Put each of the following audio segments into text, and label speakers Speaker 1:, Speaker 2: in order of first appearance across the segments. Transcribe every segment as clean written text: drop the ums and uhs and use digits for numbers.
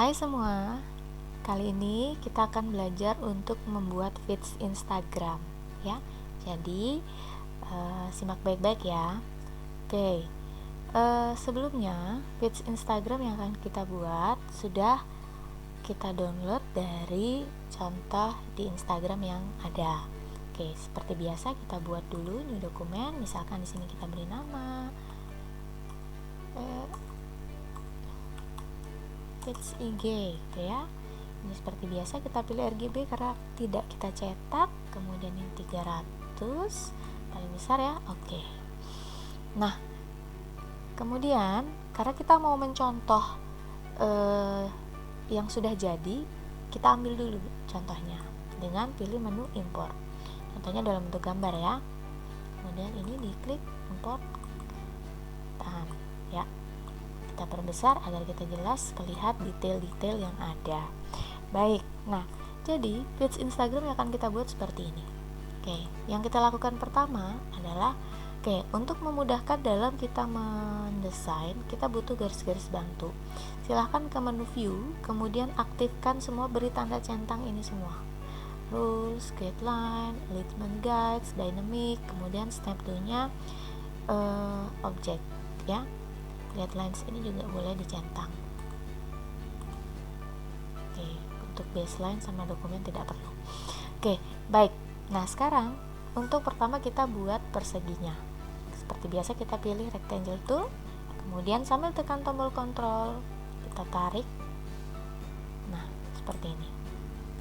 Speaker 1: Hai semua, kali ini kita akan belajar untuk membuat feeds Instagram ya. Jadi simak baik-baik ya. Oke, sebelumnya feeds Instagram yang akan kita buat sudah kita download dari contoh di Instagram yang ada. Oke, seperti biasa kita buat dulu new dokumen. Misalkan di sini kita beri nama feeds IG gitu ya. Ini seperti biasa kita pilih RGB karena tidak kita cetak. Kemudian ini 300 paling besar ya. Oke. Nah, kemudian karena kita mau mencontoh yang sudah jadi, kita ambil dulu contohnya dengan pilih menu import. Contohnya dalam bentuk gambar ya. Kemudian ini diklik import, tahan ya. Kita perbesar agar kita jelas melihat detail-detail yang ada. Baik, nah jadi feeds Instagram yang akan kita buat seperti ini. Oke, yang kita lakukan pertama adalah untuk memudahkan dalam kita mendesain, kita butuh garis-garis bantu. Silahkan ke menu view, kemudian aktifkan semua, beri tanda centang ini semua. Rules, guideline, alignment guides, dynamic, kemudian step 2-nya object ya. Lihat lines ini juga boleh dicentang. Oke, untuk baseline sama dokumen tidak perlu. Oke, baik. Nah, sekarang untuk pertama kita buat perseginya. Seperti biasa kita pilih rectangle tool, kemudian sambil tekan tombol kontrol, kita tarik. Nah, seperti ini.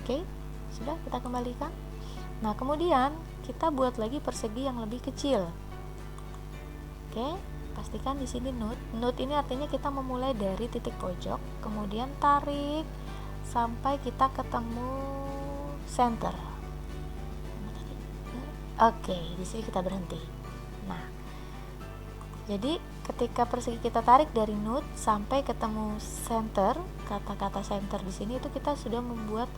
Speaker 1: Oke, sudah kita kembalikan. Nah, kemudian kita buat lagi persegi yang lebih kecil. Oke, pastikan di sini node ini artinya kita memulai dari titik pojok, kemudian tarik sampai kita ketemu center. Oke, di sini kita berhenti. Nah, jadi ketika persegi kita tarik dari node sampai ketemu center, kata-kata center di sini itu kita sudah membuat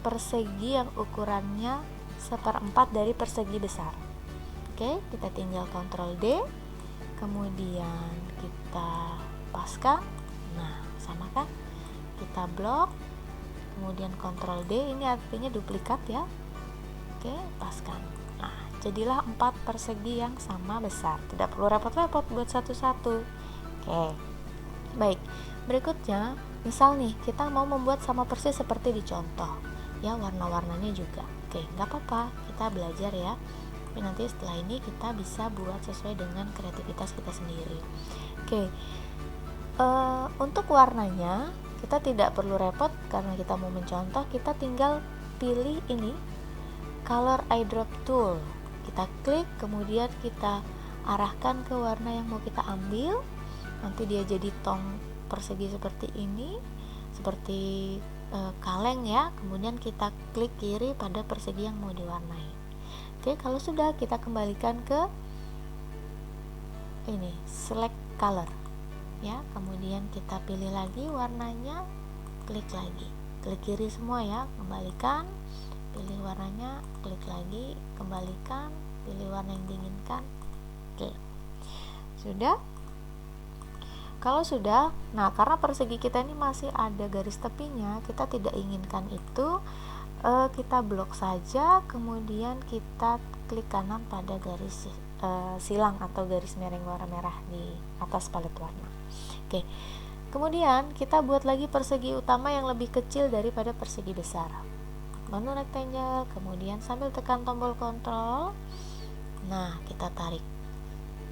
Speaker 1: persegi yang ukurannya 1/4 dari persegi besar. Oke, kita tinggal Ctrl D, kemudian kita paskan. Nah, sama kan? Kita blok, kemudian Ctrl D, ini artinya duplikat ya. Oke, paskan. Nah, jadilah 4 persegi yang sama besar. Tidak perlu repot-repot buat satu-satu. Oke, baik. Berikutnya, misal nih kita mau membuat sama persis seperti di contoh ya, warna-warnanya juga. Oke, nggak apa-apa, kita belajar ya. Tapi nanti setelah ini kita bisa buat sesuai dengan kreativitas kita sendiri. Oke, untuk warnanya kita tidak perlu repot karena kita mau mencontoh. Kita tinggal pilih ini color eyedrop tool, kita klik, kemudian kita arahkan ke warna yang mau kita ambil. Nanti dia jadi tong persegi seperti ini, seperti kaleng ya. Kemudian kita klik kiri pada persegi yang mau diwarnai. Oke, kalau sudah kita kembalikan ke ini select color ya, kemudian kita pilih lagi warnanya, klik lagi, klik kiri semua ya, kembalikan, pilih warnanya, klik lagi, kembalikan, pilih warna yang diinginkan. Oke, sudah. Kalau sudah, nah karena persegi kita ini masih ada garis tepinya, kita tidak inginkan itu, kita blok saja, kemudian kita klik kanan pada garis silang atau garis miring warna merah di atas palet warna. Oke, kemudian kita buat lagi persegi utama yang lebih kecil daripada persegi besar. Menu rectangle, kemudian sambil tekan tombol kontrol, nah kita tarik.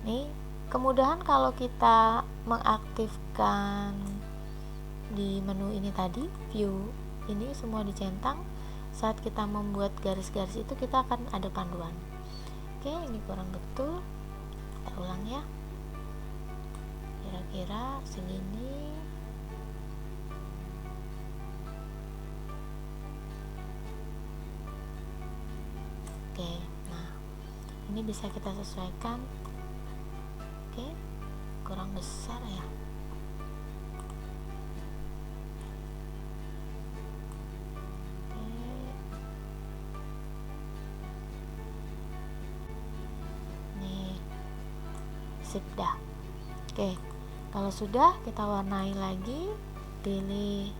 Speaker 1: Nih, kemudahan kalau kita mengaktifkan di menu ini tadi, view ini semua dicentang. Saat kita membuat garis-garis itu kita akan ada panduan. Oke, ini kurang betul, kita ulang ya. Kira-kira segini. Oke, nah ini bisa kita sesuaikan. Oke, kurang besar ya. Sip dah. Oke, kalau sudah kita warnai lagi, pilih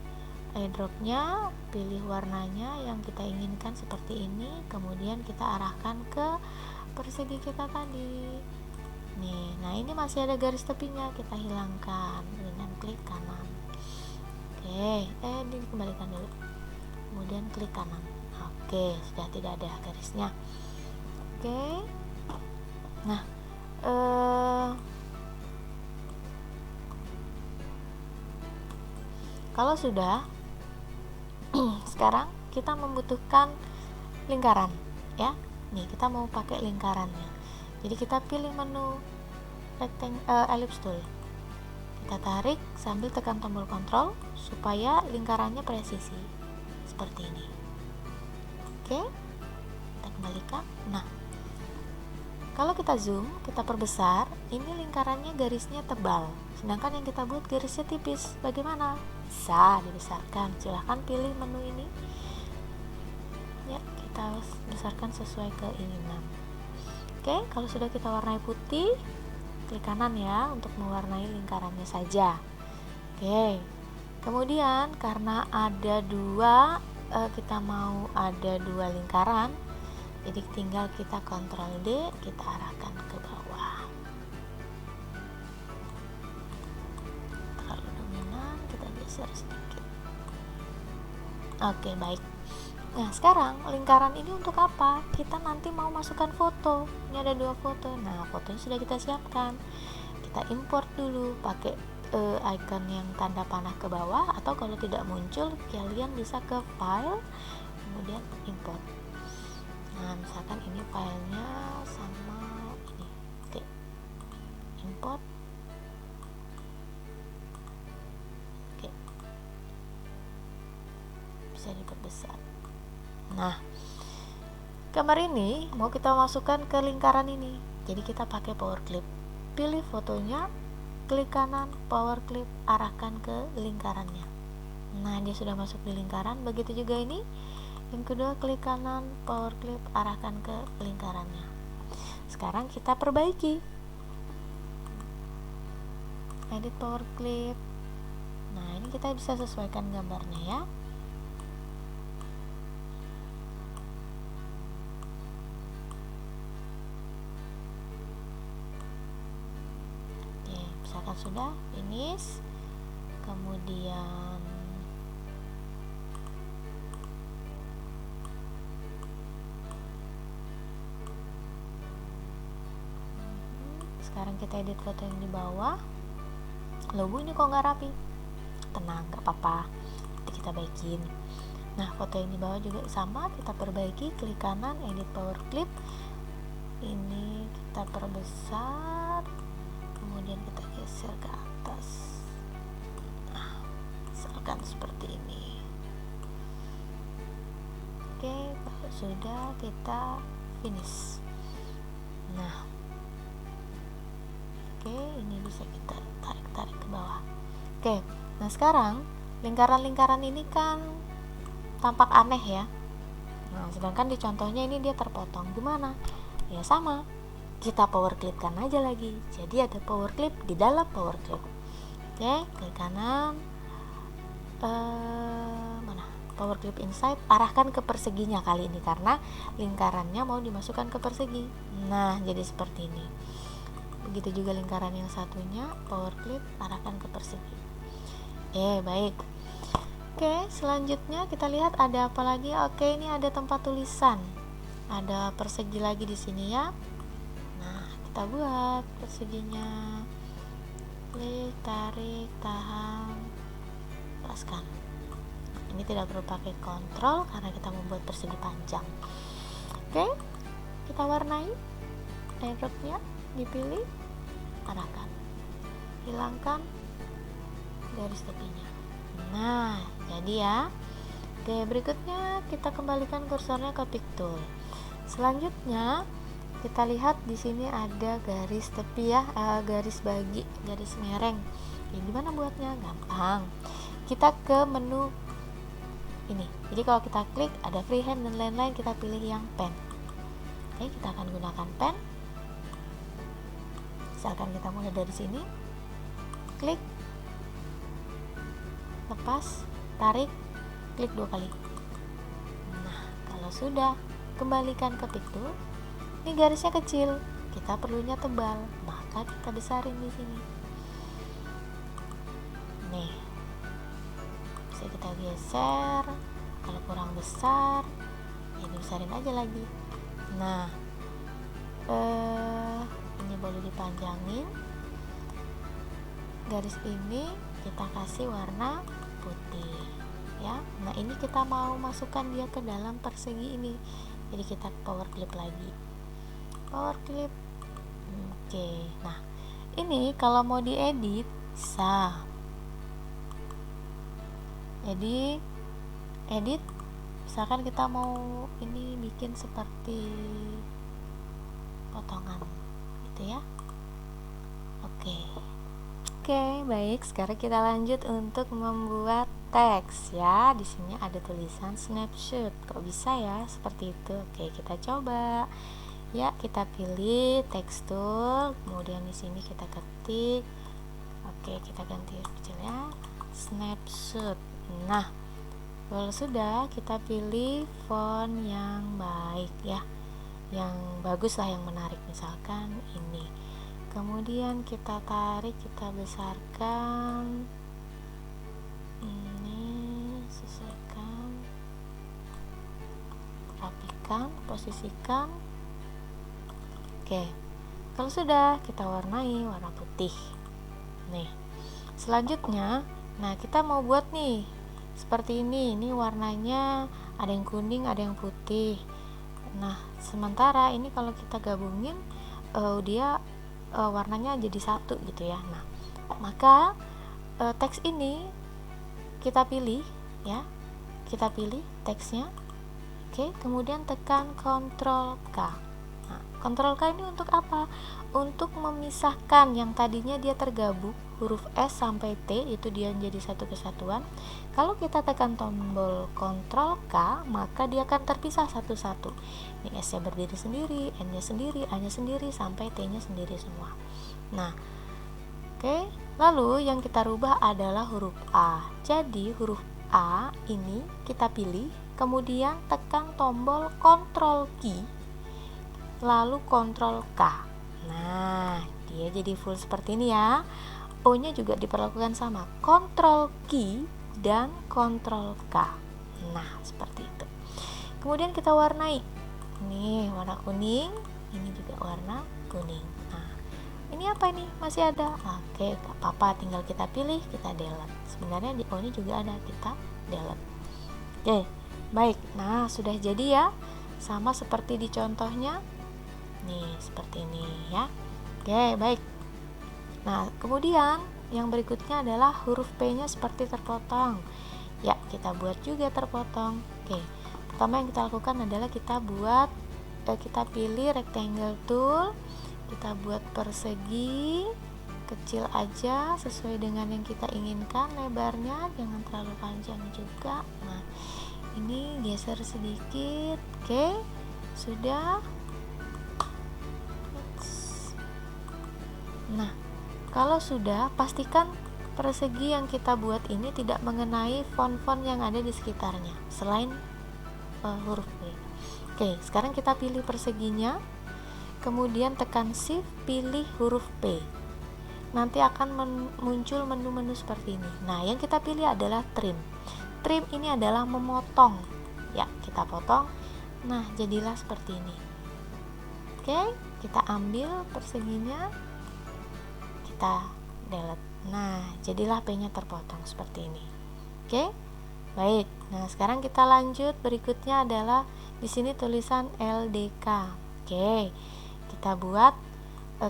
Speaker 1: eyedropnya, pilih warnanya yang kita inginkan seperti ini, kemudian kita arahkan ke persegi kita tadi nih. Nah, ini masih ada garis tepinya, kita hilangkan dengan klik kanan. Oke, dikembalikan dulu, kemudian klik kanan. Oke, sudah tidak ada garisnya. Oke, nah kalau sudah, sekarang kita membutuhkan lingkaran ya. Nih, kita mau pakai lingkarannya. Jadi kita pilih menu ellipse tool. Kita tarik sambil tekan tombol kontrol supaya lingkarannya presisi seperti ini. Oke, kita kembalikan. Nah, kalau kita zoom, kita perbesar, ini lingkarannya garisnya tebal, sedangkan yang kita buat garisnya tipis. Bagaimana? Bisa dibesarkan. Silahkan pilih menu ini ya, kita besarkan sesuai keinginan. Oke, kalau sudah kita warnai putih, klik kanan ya untuk mewarnai lingkarannya saja. Oke, kemudian karena ada dua, kita mau ada dua lingkaran, jadi tinggal kita Ctrl D, kita arahkan ke bawah. Terlalu dominan, kita geser sedikit. Oke, baik. Nah, sekarang lingkaran ini untuk apa? Kita nanti mau masukkan foto. Ini ada dua foto. Nah, fotonya sudah kita siapkan. Kita import dulu pakai icon yang tanda panah ke bawah, atau kalau tidak muncul, kalian bisa ke file, kemudian import. Nah, misalkan ini filenya sama ini. Oke, import. Oke, bisa diperbesar. Nah, gambar ini mau kita masukkan ke lingkaran ini, jadi kita pakai power clip. Pilih fotonya, klik kanan, power clip, arahkan ke lingkarannya. Nah, dia sudah masuk di lingkaran. Begitu juga ini. Yang kedua, klik kanan, power clip, arahkan ke lingkarannya. Sekarang kita perbaiki. Edit power clip. Nah, ini kita bisa sesuaikan gambarnya ya. Oke, misalkan sudah finish. Kemudian sekarang kita edit foto yang di bawah. Logo ini kok nggak rapi? Tenang, nggak apa-apa, nanti kita baikin. Nah, foto yang di bawah juga sama, kita perbaiki, klik kanan, edit power clip. Ini kita perbesar, kemudian kita geser ke atas. Nah, misalkan seperti ini. Oke, kalau sudah, kita finish. Nah, oke, ini bisa kita tarik ke bawah. Oke, nah sekarang lingkaran-lingkaran ini kan tampak aneh ya. Nah, sedangkan di contohnya ini dia terpotong. Gimana? Ya sama, kita power clipkan aja lagi. Jadi ada power clip di dalam power clip. Oke, klik kanan, mana? Power clip inside, arahkan ke perseginya kali ini karena lingkarannya mau dimasukkan ke persegi. Nah, jadi seperti ini. Begitu juga lingkaran yang satunya, power clip, arahkan ke persegi. Baik. Oke, selanjutnya kita lihat ada apa lagi. Oke, ini ada tempat tulisan. Ada persegi lagi di sini ya. Nah, kita buat perseginya. Klik, tarik, tahan, lepaskan. Ini tidak perlu pakai kontrol karena kita membuat persegi panjang. Oke, kita warnai eyedropnya. Dipilih, arahkan, hilangkan garis tepinya. Nah, jadi ya. Oke, berikutnya kita kembalikan kursornya ke pick tool. Selanjutnya kita lihat di sini ada garis tepi ya, garis bagi, garis mereng. Ya, gimana buatnya? Gampang. Kita ke menu ini. Jadi kalau kita klik ada freehand dan lain-lain, kita pilih yang pen. Oke, kita akan gunakan pen. Misalkan kita mulai dari sini, klik, lepas, tarik, klik 2 kali. Nah, kalau sudah, kembalikan ke Pick Tool. Ini garisnya kecil, kita perlunya tebal, maka kita besarin di sini. Nih, bisa kita geser. Kalau kurang besar, ya dibesarin aja lagi. Nah, ini boleh dipanjangin. Garis ini kita kasih warna putih ya. Nah, ini kita mau masukkan dia ke dalam persegi ini, jadi kita power clip lagi, power clip. Oke, nah ini kalau mau diedit bisa. Jadi edit, misalkan kita mau ini bikin seperti potongan gitu ya. Oke, baik. Sekarang kita lanjut untuk membuat teks ya. Di sini ada tulisan snapshot. Kok bisa ya seperti itu? Oke, kita coba. Ya, kita pilih text tool, kemudian di sini kita ketik. Oke, kita ganti kecilnya snapshot. Nah, kalau sudah, kita pilih font yang baik ya. Yang bagus lah, yang menarik, misalkan ini. Kemudian kita tarik, kita besarkan. Ini sesuaikan, rapikan, posisikan. Oke, kalau sudah, kita warnai warna putih. Nih, selanjutnya, nah kita mau buat nih seperti ini. Ini warnanya ada yang kuning, ada yang putih. Nah, sementara ini kalau kita gabungin, dia warnanya jadi satu gitu ya. Nah, maka teks ini kita pilih ya, kita pilih teksnya. Oke, kemudian tekan Ctrl K. Nah, Ctrl K ini untuk apa? Untuk memisahkan yang tadinya dia tergabung huruf S sampai T, itu dia menjadi satu kesatuan. Kalau kita tekan tombol Ctrl K, maka dia akan terpisah satu-satu. Ini S-nya berdiri sendiri, N-nya sendiri, A-nya sendiri, sampai T-nya sendiri semua. Nah, oke. Lalu yang kita rubah adalah huruf A. Jadi huruf A ini kita pilih, kemudian tekan tombol Ctrl key, lalu Ctrl K. Nah, dia jadi full seperti ini ya. O-nya juga diperlakukan sama, Ctrl key dan Ctrl K. Nah, seperti itu. Kemudian kita warnai. Ini warna kuning, ini juga warna kuning. Nah, ini apa ini? Masih ada. Oke, gak apa-apa, tinggal kita pilih, kita delete. Sebenarnya di O-nya juga ada, kita delete. Oke, baik. Nah, sudah jadi ya. Sama seperti di contohnya. Nih, seperti ini ya. Oke, baik. Nah, kemudian yang berikutnya adalah huruf P-nya seperti terpotong. Ya, kita buat juga terpotong. Oke. Pertama yang kita lakukan adalah kita pilih rectangle tool, kita buat persegi kecil aja sesuai dengan yang kita inginkan lebarnya, jangan terlalu panjang juga. Nah, ini geser sedikit. Oke, sudah. Nah, kalau sudah, pastikan persegi yang kita buat ini tidak mengenai font-font yang ada di sekitarnya selain huruf P. Oke, sekarang kita pilih perseginya, kemudian tekan Shift, pilih huruf P. Nanti akan muncul menu-menu seperti ini. Nah, yang kita pilih adalah trim. Trim ini adalah memotong. Ya, kita potong. Nah, jadilah seperti ini. Oke, kita ambil perseginya, kita delete. Nah, jadilah P-nya terpotong seperti ini. Oke, baik. Nah, sekarang kita lanjut. Berikutnya adalah di sini tulisan LDK. Oke, kita buat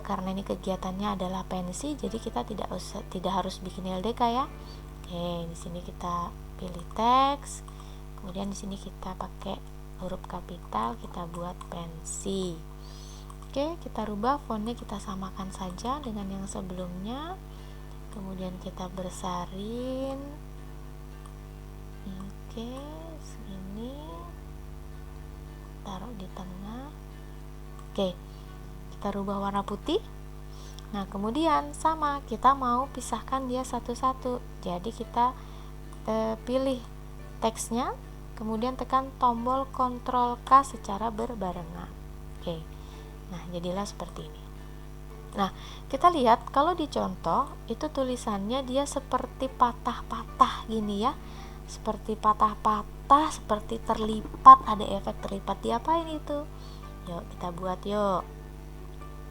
Speaker 1: karena ini kegiatannya adalah pensi, jadi kita tidak harus bikin LDK ya. Oke, di sini kita pilih teks, kemudian di sini kita pakai huruf kapital, kita buat pensi. Oke, kita rubah fontnya, kita samakan saja dengan yang sebelumnya. Kemudian kita besarin. Oke, segini. Taruh di tengah. Oke, kita rubah warna putih. Nah, kemudian sama, kita mau pisahkan dia satu-satu. Jadi kita pilih teksnya, kemudian tekan tombol Ctrl K secara berbarengan. Oke. Nah, jadilah seperti ini. Nah, kita lihat kalau di contoh itu tulisannya dia seperti patah-patah gini ya. Seperti patah-patah, seperti terlipat, ada efek terlipat. Diapain itu? Yuk kita buat yuk.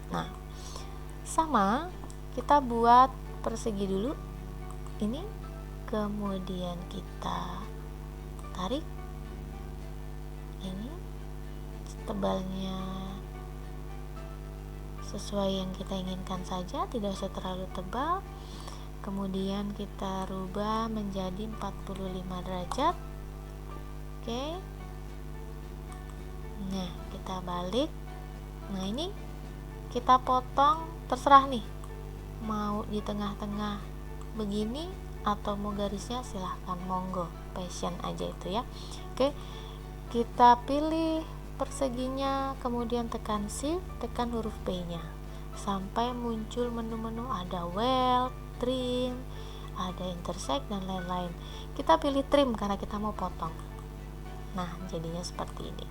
Speaker 1: Nah, sama kita buat persegi dulu. Ini kemudian kita tarik. Ini tebalnya sesuai yang kita inginkan saja, tidak usah terlalu tebal. Kemudian kita rubah menjadi 45 derajat. Oke. Nah, kita balik. Nah, ini kita potong, terserah nih mau di tengah-tengah begini atau mau garisnya silahkan, monggo, passion aja itu ya. Oke, kita pilih perseginya, kemudian tekan shift, tekan huruf P nya sampai muncul menu-menu, ada weld, trim, ada intersect dan lain-lain. Kita pilih trim karena kita mau potong. Nah, jadinya seperti ini.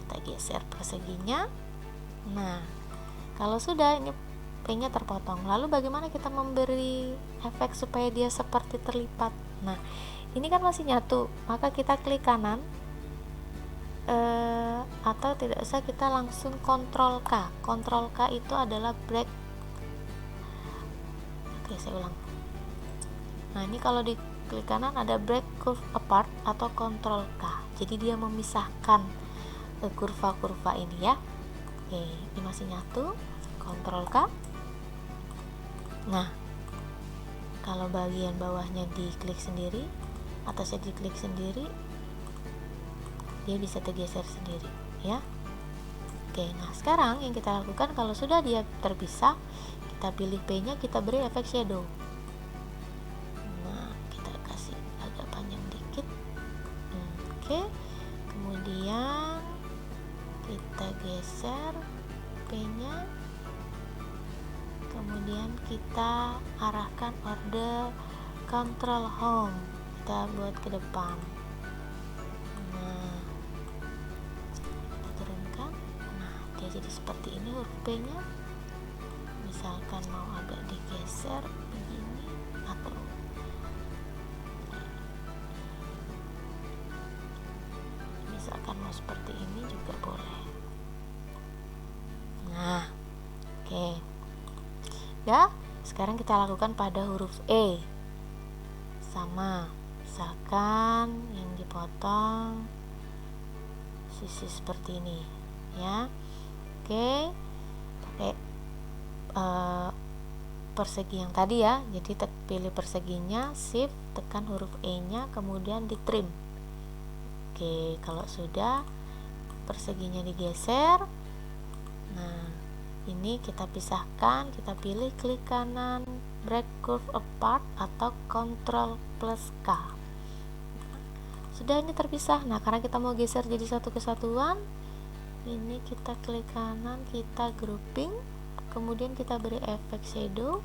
Speaker 1: Kita geser perseginya. Nah, kalau sudah, ini P nya terpotong. Lalu bagaimana kita memberi efek supaya dia seperti terlipat? Nah, ini kan masih nyatu, maka kita klik kanan, atau tidak usah, kita langsung Ctrl K. Ctrl K itu adalah break. Oke, saya ulang. Nah, ini kalau di klik kanan ada break curve apart atau Ctrl K. Jadi dia memisahkan kurva-kurva ini ya. Oke, ini masih nyatu. Ctrl K. Nah, kalau bagian bawahnya diklik sendiri, atasnya diklik sendiri, dia bisa tergeser sendiri ya. Oke, nah sekarang yang kita lakukan kalau sudah dia terpisah, kita pilih P nya, kita beri efek shadow. Nah, kita kasih agak panjang dikit. Oke, kemudian kita geser P nya, kemudian kita arahkan order Ctrl Home, kita buat ke depan. Jadi seperti ini huruf P nya. Misalkan mau agak digeser begini, atau misalkan mau seperti ini juga boleh. Nah, oke. Ya, sekarang kita lakukan pada huruf E. Sama, misalkan yang dipotong sisi seperti ini ya. Oke, pakai persegi yang tadi ya. Jadi pilih perseginya, shift, tekan huruf E nya, kemudian di trim. Oke, kalau sudah perseginya digeser. Nah, ini kita pisahkan, kita pilih klik kanan break curve apart atau Ctrl plus K. Sudah, ini terpisah. Nah, karena kita mau geser jadi satu kesatuan, ini kita klik kanan, kita grouping, kemudian kita beri efek shadow.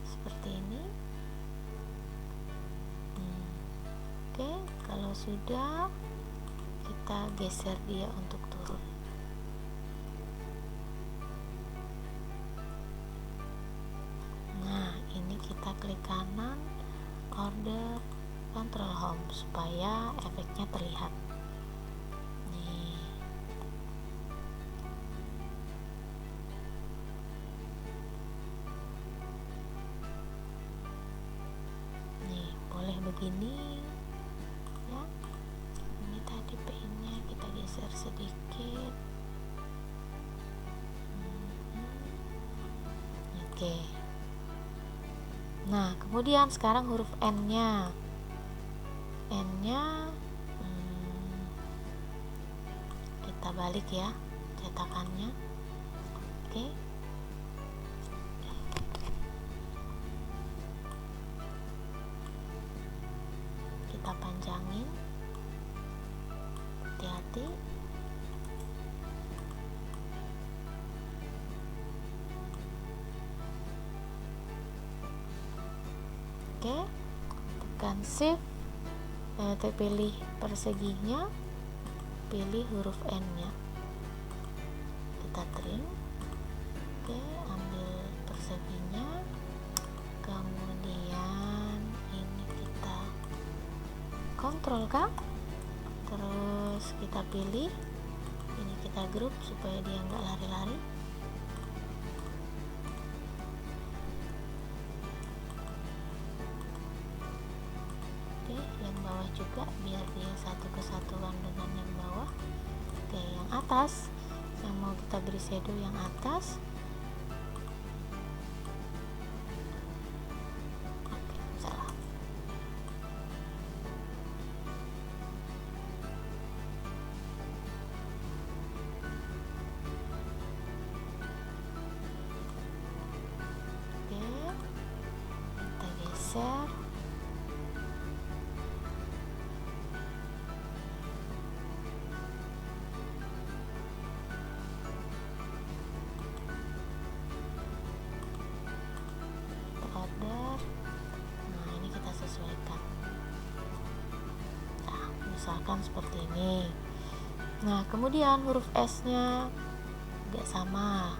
Speaker 1: Seperti ini. Oke, kalau sudah, kita geser dia untuk turun. Nah, ini kita klik kanan, order Ctrl Home supaya efeknya terlihat. Nih. Nih, boleh begini ya. Ini tadi P-nya kita geser sedikit. Oke. Nah, kemudian sekarang huruf N-nya. N-nya kita balik ya cetakannya. Oke. Kita panjangin. Hati-hati. Oke, tekan shift, pilih perseginya, pilih huruf N nya, kita trim. Oke, ambil perseginya, kemudian ini kita kontrol K, terus kita pilih ini, kita grup supaya dia nggak lari-lari. Oke, yang bawah juga biar dia satu kesatuan dengan yang bawah. Oke, yang atas yang mau kita beri shadow yang atas. Oke, salah. Oke, kita geser. Order. Nah, ini kita sesuaikan. Nah, misalkan seperti ini. Nah, kemudian huruf S nya juga sama.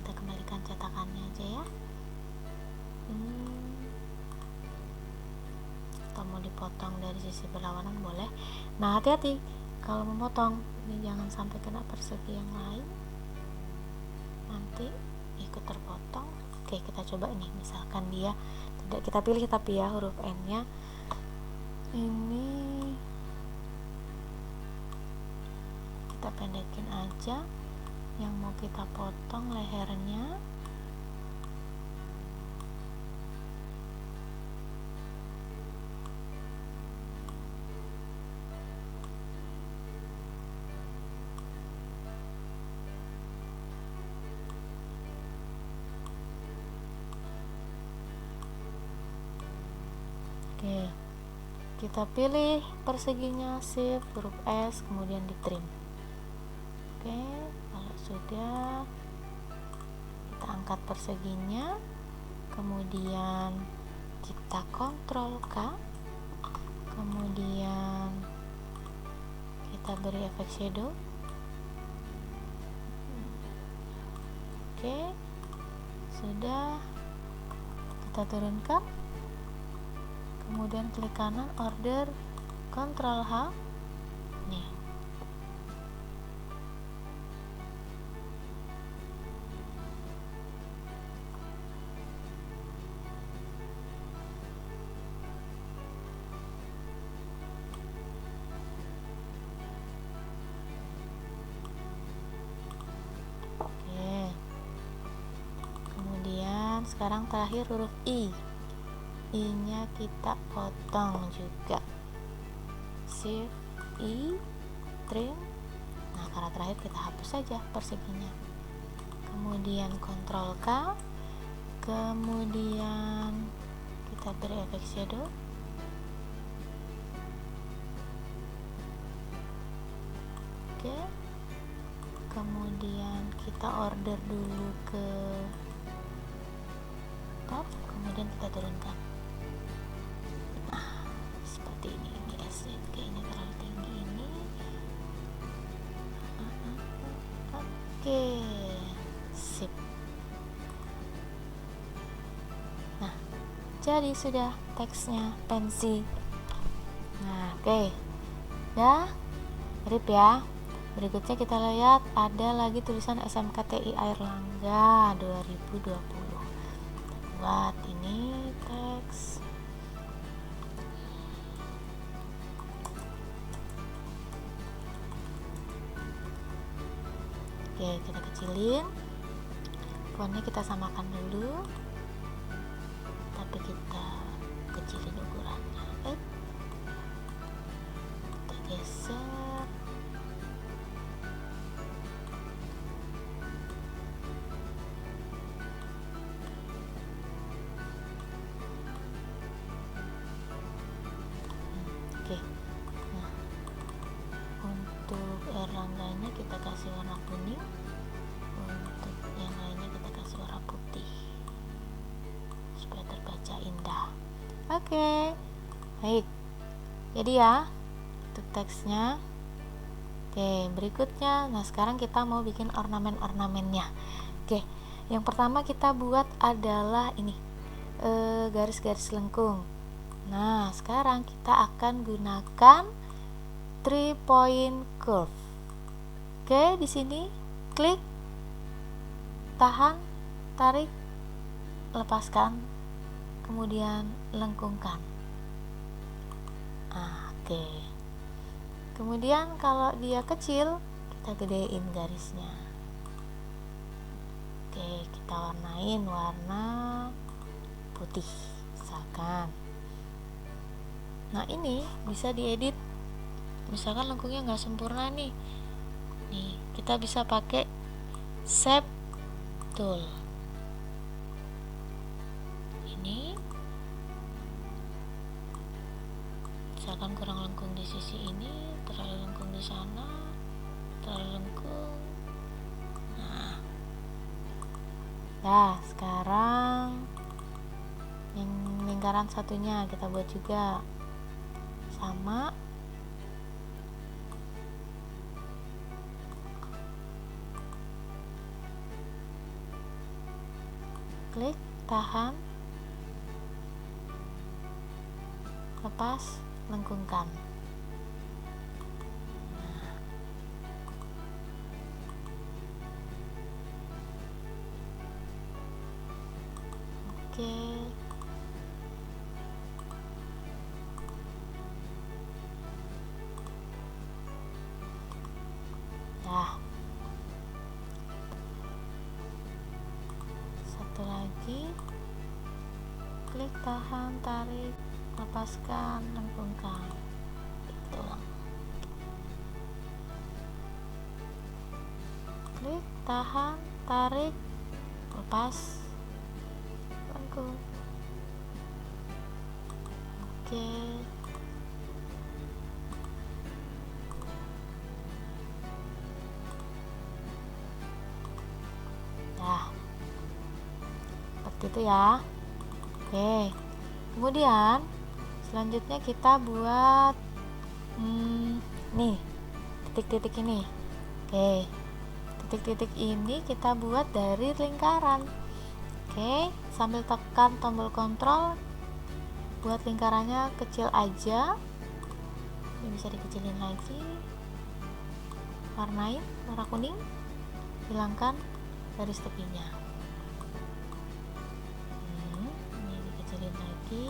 Speaker 1: Kita kembalikan cetakannya aja ya. Atau mau dipotong dari sisi berlawanan boleh. Nah, hati-hati kalau memotong, ini jangan sampai kena persegi yang lain, nanti ikut terpotong. Oke, kita coba nih, misalkan dia tidak kita pilih tapi ya huruf N nya ini kita pendekin aja, yang mau kita potong lehernya. Oke, kita pilih perseginya, shift huruf S, kemudian di trim. Oke, kalau sudah, kita angkat perseginya, kemudian kita kontrol K, kemudian kita beri efek shadow. Oke, sudah, kita turunkan, kemudian klik kanan, order, kontrol H. Nih, oke. Kemudian sekarang terakhir huruf I nya kita potong juga, shift I, trim. Nah, karena terakhir kita hapus saja perseginya, kemudian kontrol K, kemudian kita beri efek shadow. Oke, kemudian kita order dulu ke top, kemudian kita turunkan. Seperti ini S nya kayaknya terlalu tinggi ini. Oke, sip. Nah, jadi sudah teksnya pensi. Nah, oke, udah mirip ya. Berikutnya kita lihat ada lagi tulisan SMKTI Airlangga 2020. Buat ini teks. Oke, kita kecilin, fontnya kita samakan dulu, tapi kita kecilin ukurannya. Kita geser. Oke, nah untuk Erlangganya kita kasih warna kuning, untuk yang lainnya kita kasih warna putih. Oke, baik. Jadi ya, itu teksnya. Oke, berikutnya, nah sekarang kita mau bikin ornamen-ornamennya. Oke, yang pertama kita buat adalah ini, garis-garis lengkung. Nah, sekarang kita akan gunakan 3-point curve. Oke, di sini klik, tahan, tarik, lepaskan, kemudian lengkungkan. Oke. Kemudian kalau dia kecil, kita gedein garisnya. Oke, kita warnain warna putih misalkan. Nah, ini bisa diedit. Misalkan lengkungnya nggak sempurna nih. Nih, kita bisa pakai shape tool. Ini misalkan kurang lengkung di sisi ini, terlalu lengkung di sana, terlalu lengkung. Nah, sekarang yang lingkaran satunya kita buat juga sama. Klik, tahan, lepas, lengkungkan. Oke. Nah, satu lagi, klik, tahan, tarik, lepaskan, lengkungkan. Itu. Klik, tahan, tarik, lepas, lengkung. Oke. Nah, seperti itu ya. Oke, kemudian selanjutnya kita buat nih titik-titik ini. Oke, titik-titik ini kita buat dari lingkaran. Oke, sambil tekan tombol kontrol, buat lingkarannya kecil aja. Ini bisa dikecilin lagi. Warnain warna kuning, hilangkan garis tepinya. Ini dikecilin lagi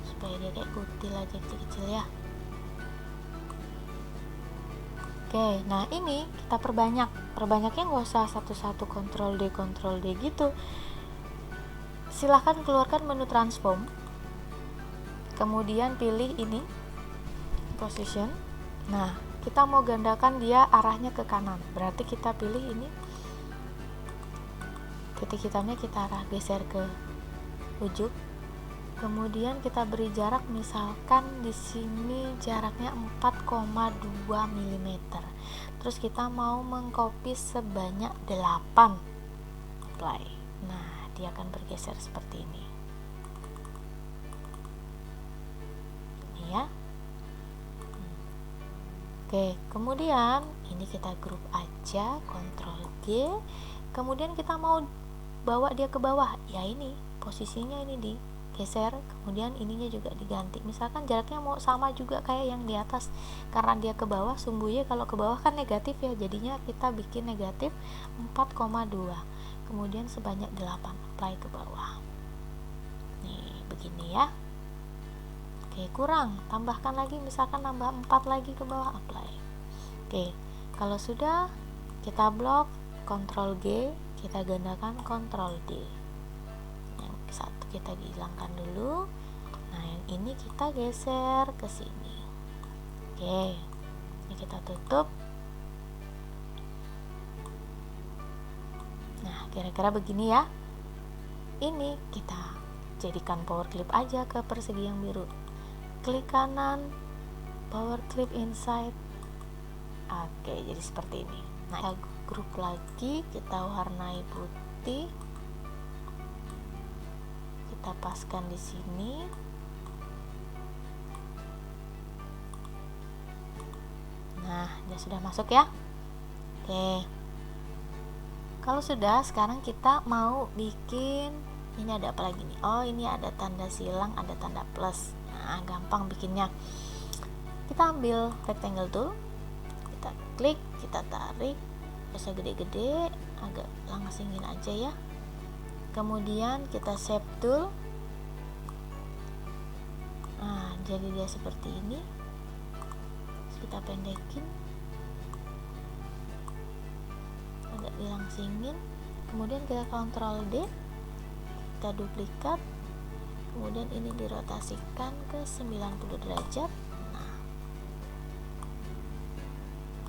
Speaker 1: supaya dia kayak kutil aja, kecil-kecil ya. Oke, nah ini kita perbanyaknya nggak usah satu-satu Ctrl D gitu. Silahkan keluarkan menu transform, kemudian pilih ini position. Nah, kita mau gandakan dia arahnya ke kanan, berarti kita pilih ini, titik hitamnya kita geser ke ujung. Kemudian kita beri jarak, misalkan di sini jaraknya 4,2 mm. Terus kita mau mengcopy sebanyak 8. Apply. Nah, dia akan bergeser seperti ini. Ini ya. Oke, kemudian ini kita grup aja, Ctrl G. Kemudian kita mau bawa dia ke bawah. Ya ini, posisinya ini digeser, kemudian ininya juga diganti. Misalkan jaraknya mau sama juga kayak yang di atas. Karena dia ke bawah, sumbunya kalau ke bawah kan negatif ya. Jadinya kita bikin negatif 4,2. Kemudian sebanyak 8, apply ke bawah. Nih, begini ya. Oke, kurang, tambahkan lagi, misalkan nambah 4 lagi ke bawah, apply. Oke, kalau sudah kita blok, Ctrl G, kita gandakan Ctrl D. Yang satu kita dihilangkan dulu. Nah, yang ini kita geser ke sini. Oke, ini kita tutup. Nah, kira-kira begini ya. Ini kita jadikan power clip aja ke persegi yang biru. Klik kanan, power clip inside. Oke, jadi seperti ini. Nah, grup lagi, kita warnai putih, kita paskan di sini. Nah, dia sudah masuk ya. Oke. Kalau sudah, sekarang kita mau bikin, ini ada apa lagi nih? Oh, ini ada tanda silang, ada tanda plus. Nah, gampang bikinnya. Kita ambil rectangle tool, kita klik, kita tarik, bisa gede-gede, agak langsingin aja ya. Kemudian kita shape tool. Nah, jadi dia seperti ini. Kita pendekin, agak dilangsingin. Kemudian kita Ctrl D, kita duplikat, kemudian ini dirotasikan ke 90 derajat. Nah,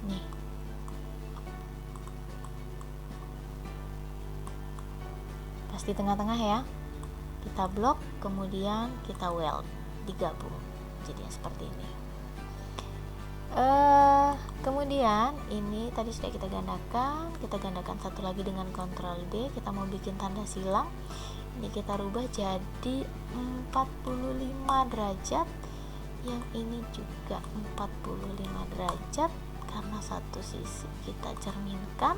Speaker 1: nih, pas di tengah-tengah ya. Kita blok, kemudian kita weld, digabung, jadi seperti ini. Kemudian ini tadi sudah kita gandakan satu lagi dengan Ctrl D. Kita mau bikin tanda silang, ini kita rubah jadi 45 derajat, yang ini juga 45 derajat karena satu sisi kita cerminkan.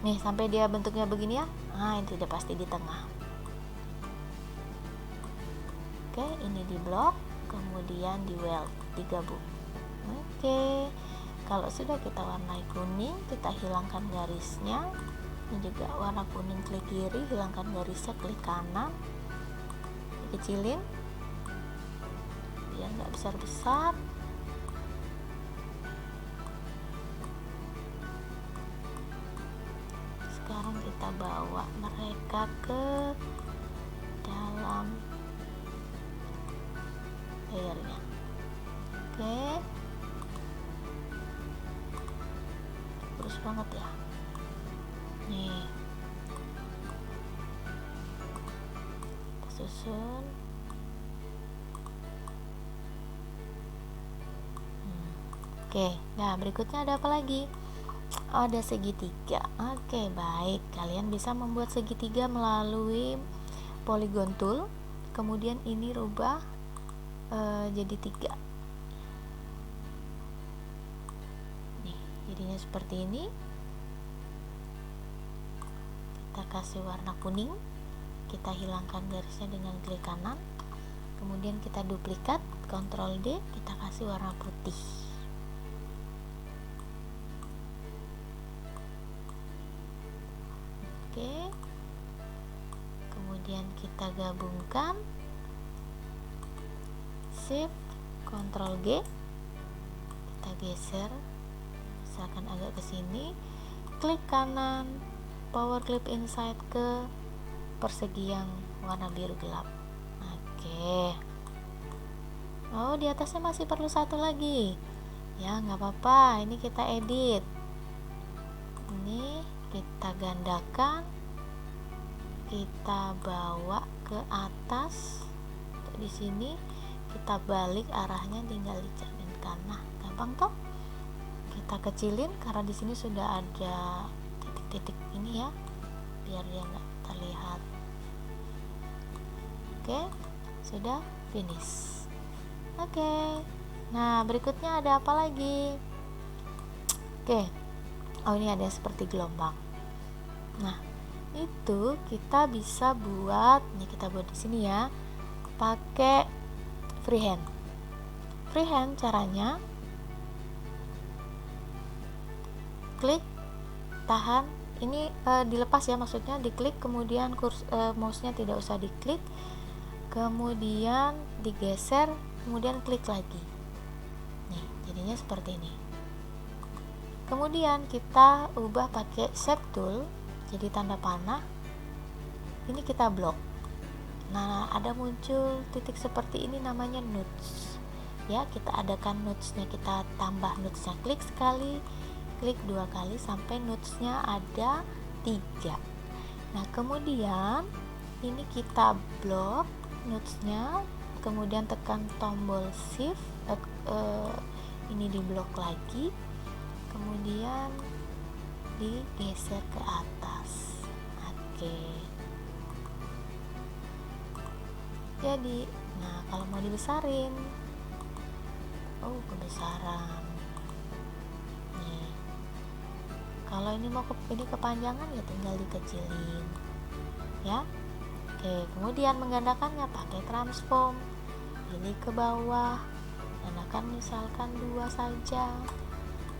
Speaker 1: Nih sampai dia bentuknya begini ya. Nah, ini tidak pasti di tengah. Oke, ini di blok, kemudian di weld, digabung. Oke, kalau sudah kita warnai kuning, kita hilangkan garisnya. Ini juga warna kuning, klik kiri, hilangkan garisnya, klik kanan, kecilin biar nggak besar-besar. Sekarang kita bawa mereka ke dalam layernya. Oke, terus banget ya. Nih, kita susun. Oke, nah berikutnya ada apa lagi? Oh, ada segitiga. Oke, baik. Kalian bisa membuat segitiga melalui polygon tool. Kemudian ini rubah jadi 3. Nih, jadinya seperti ini. Kita kasih warna kuning. Kita hilangkan garisnya dengan klik kanan. Kemudian kita duplikat, Ctrl D, kita kasih warna putih. Oke, kemudian kita gabungkan, Shift Ctrl G, kita geser misalkan agak ke sini, klik kanan, power clip inside ke persegi yang warna biru gelap. Oke, oh di atasnya masih perlu satu lagi ya, nggak apa-apa, ini kita edit. Ini kita gandakan, kita bawa ke atas. Di sini kita balik arahnya, tinggal dicerminkan. Nah, gampang toh. Kita kecilin karena di sini sudah ada titik-titik ini ya, biar dia nggak terlihat. Oke, sudah finish. Oke, nah berikutnya ada apa lagi? Oke, oh ini ada seperti gelombang. Nah, itu kita bisa buat, ini kita buat di sini ya, pakai freehand. Freehand caranya klik, tahan, ini dilepas ya, maksudnya diklik, kemudian mouse-nya tidak usah diklik, kemudian digeser, kemudian klik lagi. Nih, jadinya seperti ini. Kemudian kita ubah pakai shape tool, jadi tanda panah. Ini kita blok. Nah, ada muncul titik seperti ini, namanya nodes. Ya, kita adakan nodesnya, kita tambah nodesnya, klik sekali, klik 2 kali sampai nodesnya ada 3. Nah, kemudian ini kita blok nodesnya, kemudian tekan tombol shift, ini diblok lagi, kemudian digeser ke atas. Oke, jadi nah kalau mau dibesarin kebesaran. Nih, kalau ini mau ini kepanjangan ya tinggal dikecilin ya. Oke, kemudian menggandakannya pakai transform, pilih ke bawah, gandakan misalkan 2 saja,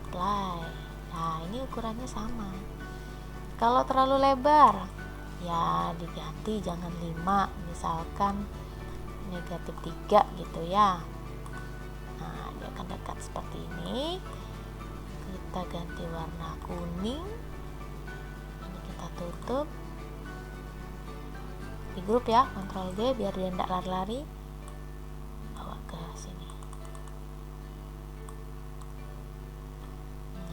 Speaker 1: apply. Nah, ini ukurannya sama. Kalau terlalu lebar ya diganti, jangan 5, misalkan -3 gitu ya. Nah, dia akan dekat seperti ini. Kita ganti warna kuning, ini kita tutup di grup ya, Ctrl G biar dia tidak lari-lari, bawa ke sini.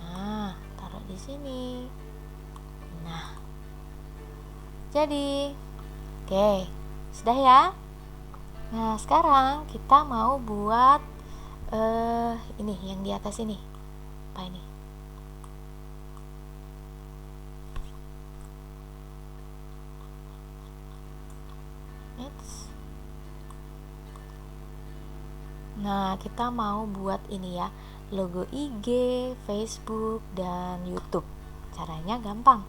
Speaker 1: Nah, taruh di sini. Nah, jadi oke, sudah ya. Nah, sekarang kita mau buat ini yang di atas ini. Apa ini? Nah, kita mau buat ini ya, logo IG, Facebook, dan YouTube. Caranya gampang.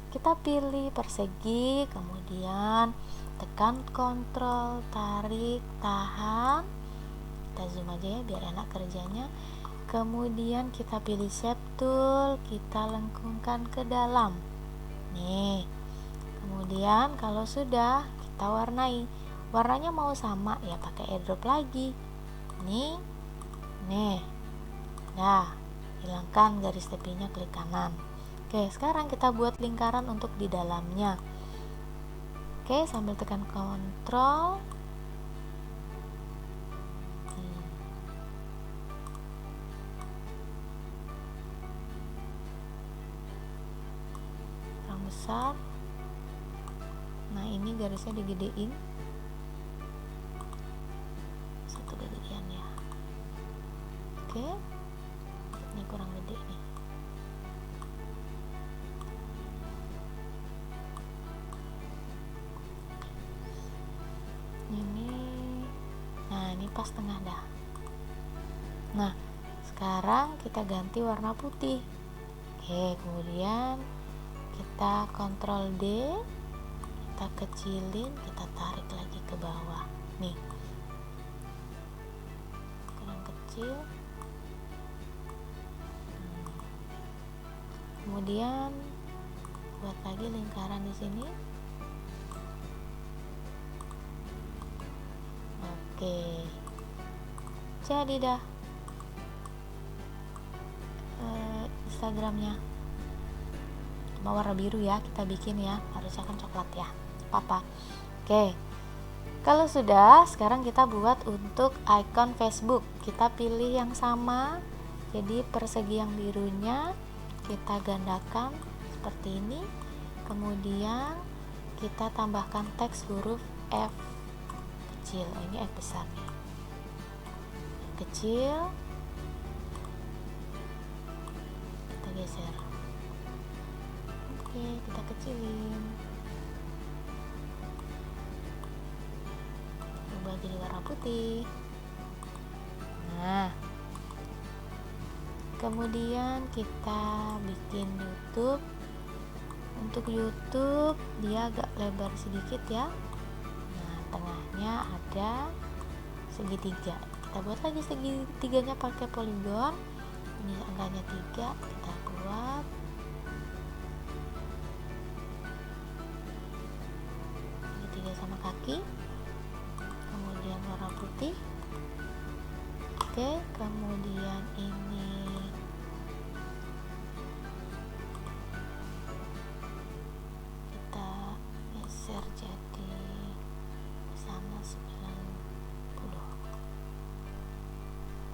Speaker 1: Kita pilih persegi, kemudian tekan Ctrl, tarik, tahan. Kita zoom aja ya biar enak kerjanya. Kemudian kita pilih shape tool, kita lengkungkan ke dalam. Nih. Kemudian kalau sudah, kita warnai. Warnanya mau sama ya pakai airdrop lagi. Nih. Nah, hilangkan garis tepinya, klik kanan. Oke, sekarang kita buat lingkaran untuk di dalamnya. Oke, sambil tekan Ctrl. Kurang besar. Nah, ini garisnya digedein. Satu gedean ya. Oke. Ini kurang gede nih. Ini pas tengah dah. Nah, sekarang kita ganti warna putih. Oke, kemudian kita Ctrl D, kita kecilin, kita tarik lagi ke bawah. Nih, kurang kecil. Kemudian buat lagi lingkaran di sini. Oke, jadi dah Instagramnya mau warna biru ya, kita bikin ya, harusnya kan coklat ya, apa-apa. Oke, kalau sudah, sekarang kita buat untuk icon Facebook. Kita pilih yang sama, jadi persegi yang birunya kita gandakan seperti ini, kemudian kita tambahkan teks huruf F kecil. Ini F besar nih, kecil, kita geser. Oke, kita kecilin, ubah jadi warna putih. Nah, kemudian kita bikin YouTube. Untuk YouTube dia agak lebar sedikit ya. Nah, tengahnya ada segitiga. Kita buat lagi segitiganya pakai poligon. Ini angkanya 3, kita buat segitiga sama kaki. Kemudian warna putih. Oke, kemudian ini kita geser jadi sama 90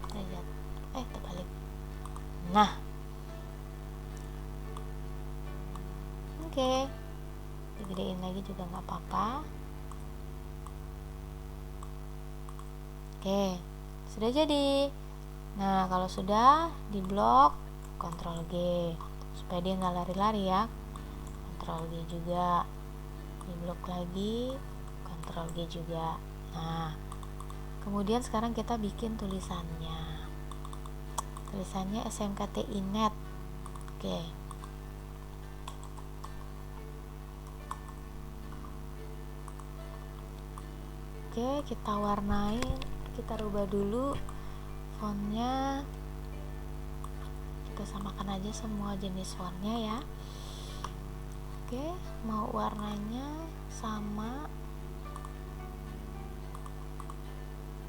Speaker 1: derajat. Terbalik. Nah, oke, digedein lagi juga nggak apa-apa. Oke, sudah jadi. Nah, kalau sudah di blok, Ctrl G supaya dia nggak lari-lari ya. Ctrl G juga, di blok lagi, Ctrl G juga. Nah, kemudian sekarang kita bikin tulisannya. tulisannya SMKTI.net. Oke. Oke, kita warnain, kita rubah dulu fontnya, kita samakan aja semua jenis fontnya ya. Oke, mau warnanya sama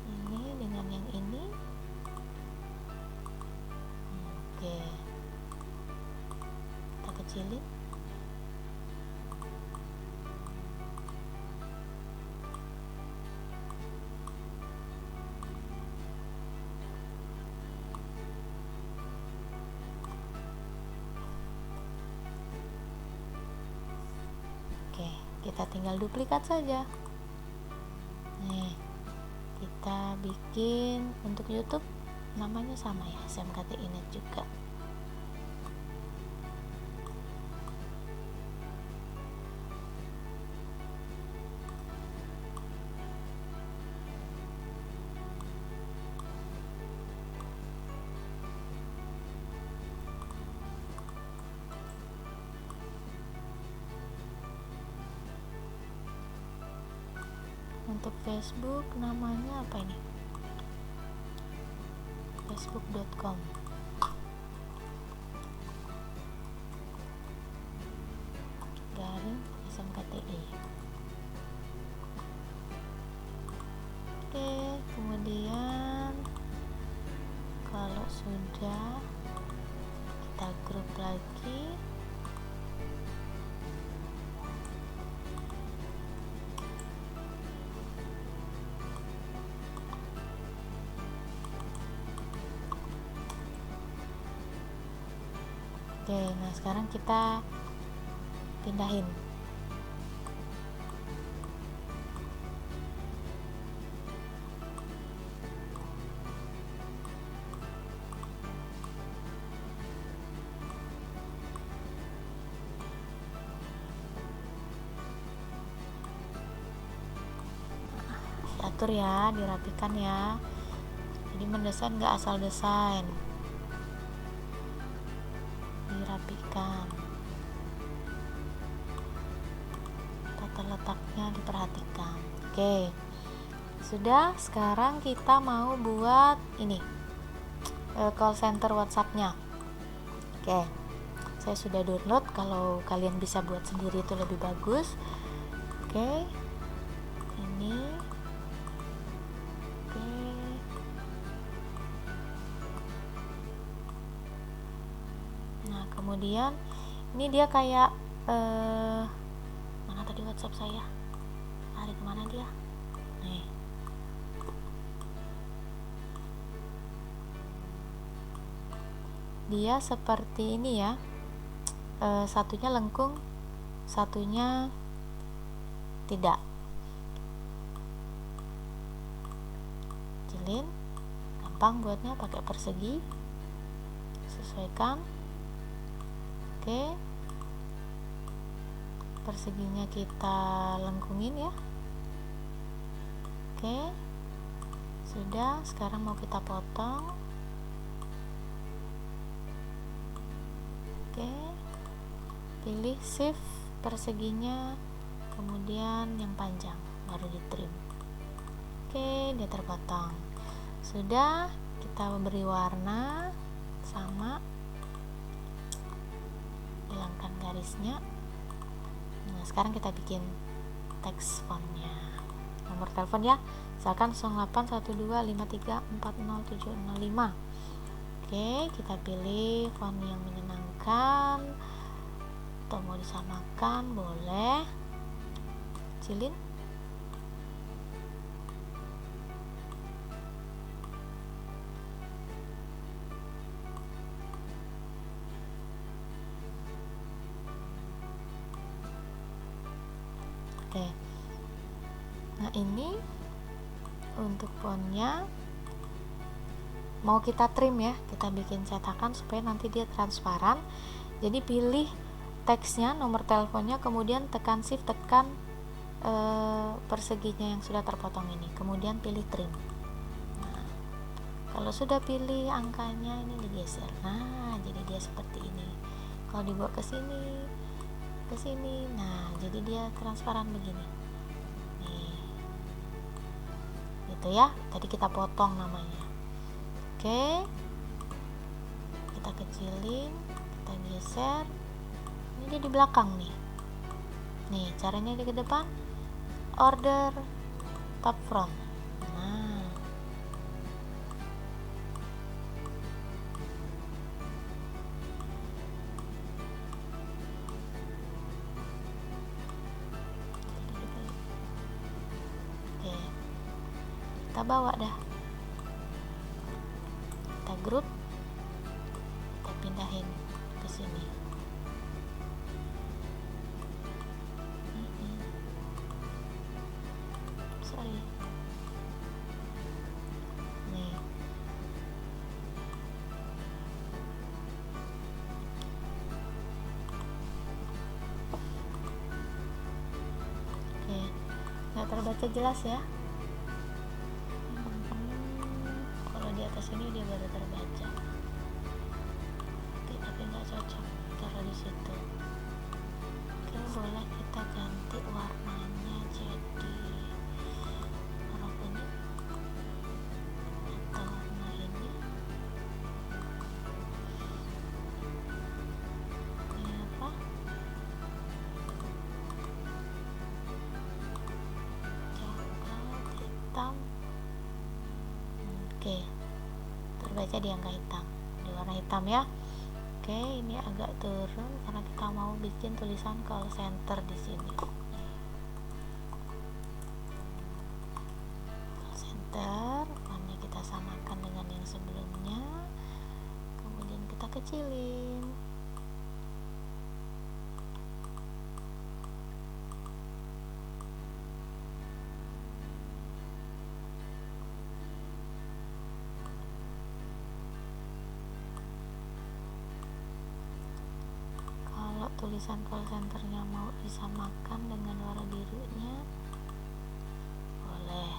Speaker 1: ini dengan yang ini. Oke, kita kecilin. Oke, kita tinggal duplikat saja. Nih, kita bikin untuk YouTube namanya sama ya, SMKTI.net juga. Untuk Facebook namanya apa ini? facebook.com. garing SMKTI. Oke, kemudian kalau sudah, kita grup lagi. Oke, nah sekarang kita pindahin. Diatur ya, dirapikan ya. Jadi mendesain nggak asal desain. Dirapikan, tata letaknya diperhatikan. Oke, sudah. Sekarang kita mau buat ini, call center WhatsApp-nya. Oke, saya sudah download. Kalau kalian bisa buat sendiri itu lebih bagus. Oke, ini. Kemudian ini dia kayak mana tadi WhatsApp saya, lari kemana dia nih. Dia seperti ini ya, satunya lengkung, satunya tidak. Kecilin, gampang buatnya, pakai persegi, sesuaikan. Oke, perseginya kita lengkungin ya. Oke, sudah. Sekarang mau kita potong. Oke, pilih shift perseginya, kemudian yang panjang, baru di trim. Oke, dia terpotong. Sudah, kita beri warna sama, hilangkan garisnya. Nah, sekarang kita bikin teks fontnya. Nomor telepon ya, misalkan 081253407005. Oke, kita pilih font yang menyenangkan, atau mau disamakan boleh. Kecilin. Oke, nah ini untuk fontnya mau kita trim ya, kita bikin cetakan supaya nanti dia transparan. Jadi pilih teksnya, nomor teleponnya, kemudian tekan shift, tekan perseginya yang sudah terpotong ini, kemudian pilih trim. Nah, Kalau sudah pilih angkanya ini digeser. Nah, jadi dia seperti ini. Kalau dibawa ke sini, nah jadi dia transparan begini. Nih, gitu ya. Tadi kita potong namanya. Oke, kita kecilin, kita geser. Ini dia di belakang nih. Nih, caranya di ke depan, order top front. Nah, oke, kita bawa dah, kita grup, kita pindahin ke sini. Sorry. Nih. Oke, nggak terbaca jelas ya. Kalau di atas ini dia baru terbaca. Oke, tapi nggak cocok taruh di situ. Oke, boleh kita ganti warnanya jadi warna kuning atau warna ini. Ini apa? Coklat, hitam. Oke, terbaca di angka hitam, di warna hitam ya. Oke, ini agak turun karena kita mau bikin tulisan call center di sini. Call center, warnanya kita samakan dengan yang sebelumnya. Kemudian kita kecilin. Tulisan call centernya mau disamakan dengan warna birunya, boleh.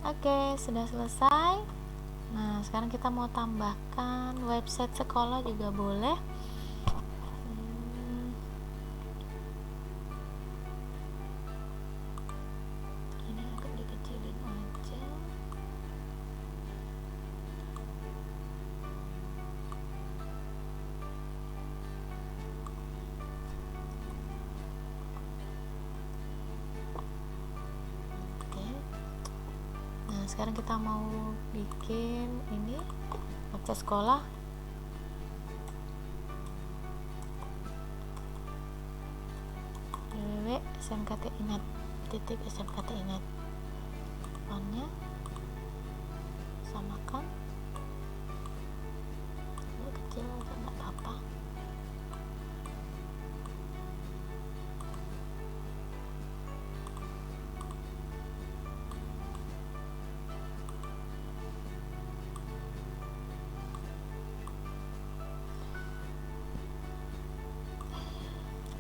Speaker 1: Oke, sudah selesai. Nah, sekarang kita mau tambahkan website sekolah juga boleh. Sekarang kita mau bikin ini website sekolah. www.smktinet.smktinet. fontnya samakan, ini kecil aja nggak apa-apa.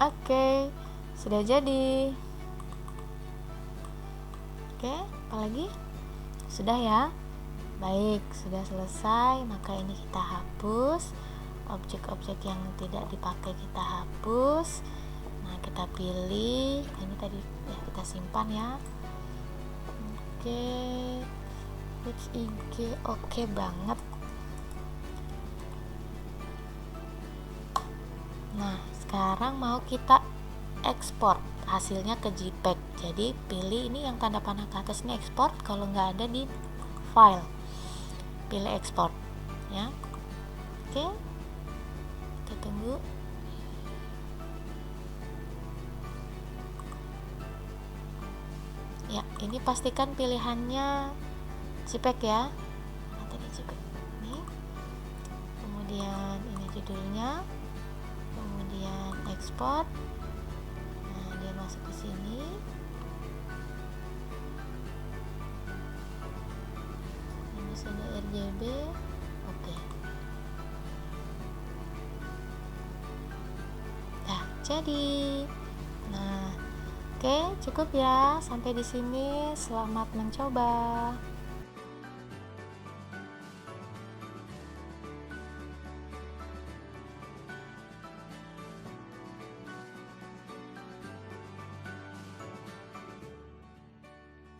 Speaker 1: Oke, sudah jadi. Oke, apalagi? Sudah ya? Baik, sudah selesai. Maka ini kita hapus. Objek-objek yang tidak dipakai kita hapus. Nah, kita pilih. Ini tadi ya kita simpan ya. Oke, IG oke banget. Nah, sekarang mau kita ekspor hasilnya ke JPEG. Jadi pilih ini yang tanda panah ke atas ini ekspor. Kalau nggak ada di file, pilih ekspor ya. Oke, kita tunggu. Ya, ini pastikan pilihannya JPEG ya. Nah, tadi JPEG ini. Kemudian ini judulnya. Kemudian ekspor. Nah, dia masuk ke sini. Ini sudah RGB. Oke. jadi. Nah, oke, cukup ya. Sampai di sini. Selamat mencoba.